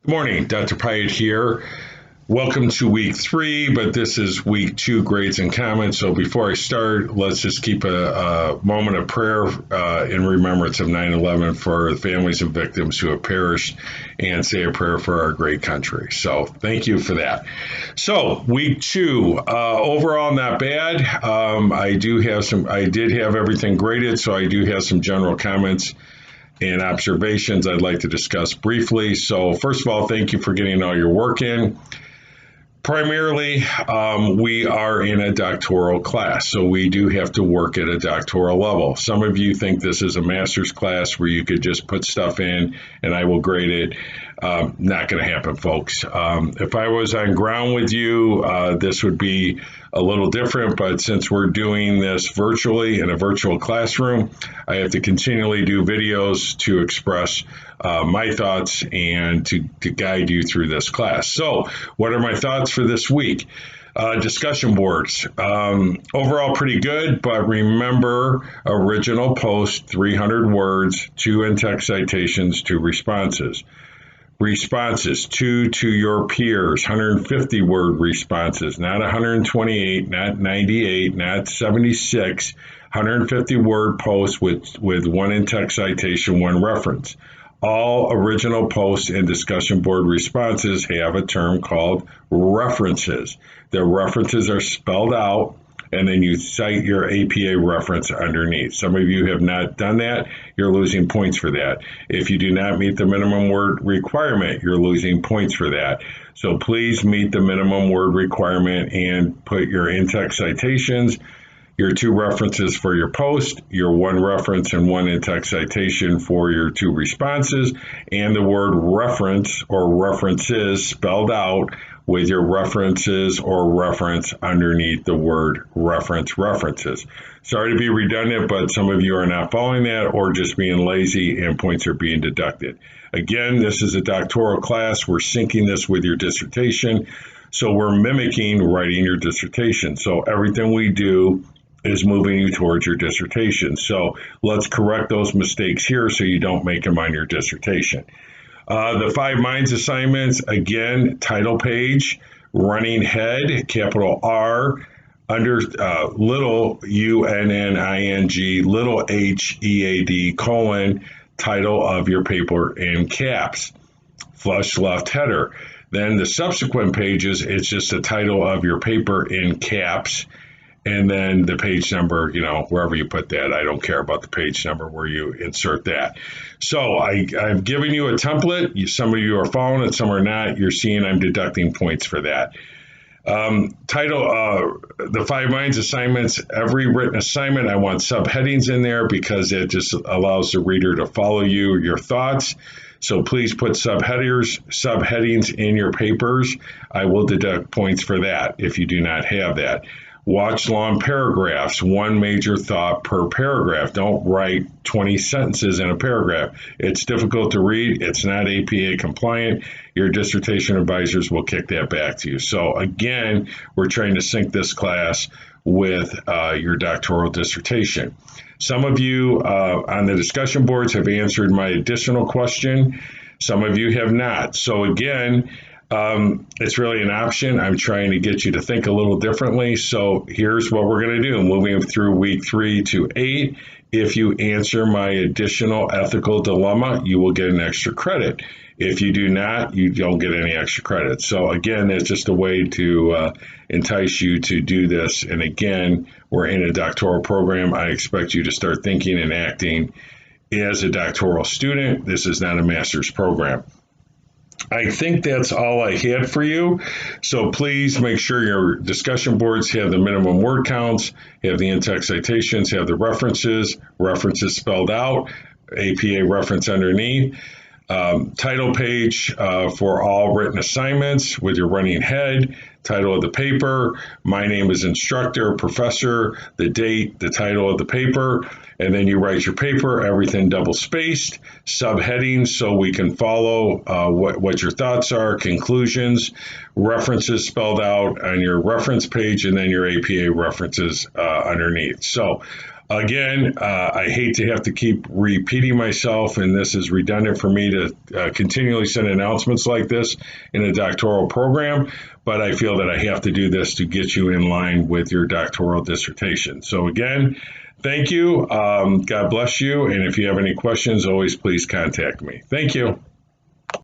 Good morning, Dr. Pyatt here. Welcome to week 3, but this is week 2, grades and comments. So before I start, let's just keep a moment of prayer in remembrance of 9/11 for the families and victims who have perished, and say a prayer for our great country. So thank you for that. So week 2, overall not bad. I did have everything graded, so I do have some general comments and observations I'd like to discuss briefly. So, first of all, thank you for getting all your work in. Primarily, we are in a doctoral class, so we do have to work at a doctoral level. Some of you think this is a master's class where you could just put stuff in and I will grade it. Not going to happen, folks. If I was on ground with you, this would be a little different, but since we're doing this virtually in a virtual classroom, I have to continually do videos to express my thoughts and to guide you through this class. So, what are my thoughts for this week? Discussion boards. Overall, pretty good, but remember original post 300 words, 2 in-text citations, 2 responses. Responses, 2 to your peers, 150 word responses, not 128, not 98, not 76, 150 word posts with 1 in-text citation, 1 reference. All original posts and discussion board responses have a term called references. The references are spelled out, and then you cite your APA reference underneath. Some of you have not done that. You're losing points for that. If you do not meet the minimum word requirement, you're losing points for that. So please meet the minimum word requirement and put your in-text citations, your 2 references for your post, your 1 reference and 1 in-text citation for your 2 responses, and the word reference or references spelled out with your references or reference underneath the word references. Sorry to be redundant, but some of you are not following that or just being lazy and points are being deducted. Again, this is a doctoral class. We're syncing this with your dissertation. So we're mimicking writing your dissertation. So everything we do is moving you towards your dissertation. So let's correct those mistakes here so you don't make them on your dissertation. The 5 minds assignments, again, title page, running head, capital R, under little UNNING, little HEAD, colon, title of your paper in caps, flush left header. Then the subsequent pages, it's just the title of your paper in caps, and then the page number, wherever you put that. I don't care about the page number where you insert that. So I've given you a template. Some of you are following it, some are not. You're seeing I'm deducting points for that. The 5 minds assignments, every written assignment, I want subheadings in there because it just allows the reader to follow your thoughts. So please put subheadings in your papers. I will deduct points for that if you do not have that. Watch long paragraphs, 1 major thought per paragraph. Don't write 20 sentences in a paragraph. It's difficult to read. It's not APA compliant. Your dissertation advisors will kick that back to you. So again, we're trying to sync this class with your doctoral dissertation. Some of you on the discussion boards have answered my additional question. Some of you have not. So again, it's really an option. I'm trying to get you to think a little differently. So here's what we're going to do. Moving through week 3 to 8, if you answer my additional ethical dilemma, you will get an extra credit. If you do not, you don't get any extra credit. So again, it's just a way to entice you to do this. And again, we're in a doctoral program. I expect you to start thinking and acting as a doctoral student. This is not a master's program. I think that's all I had for you. So please make sure your discussion boards have the minimum word counts, have the in-text citations, have the references spelled out, APA reference underneath. Title page for all written assignments with your running head, title of the paper, my name is instructor, professor, the date, the title of the paper, and then you write your paper, everything double spaced, subheadings so we can follow what your thoughts are, conclusions, references spelled out on your reference page, and then your APA references underneath. So Again, I hate to have to keep repeating myself, and this is redundant for me to continually send announcements like this in a doctoral program, but I feel that I have to do this to get you in line with your doctoral dissertation. So again, thank you. God bless you. And if you have any questions, always please contact me. Thank you.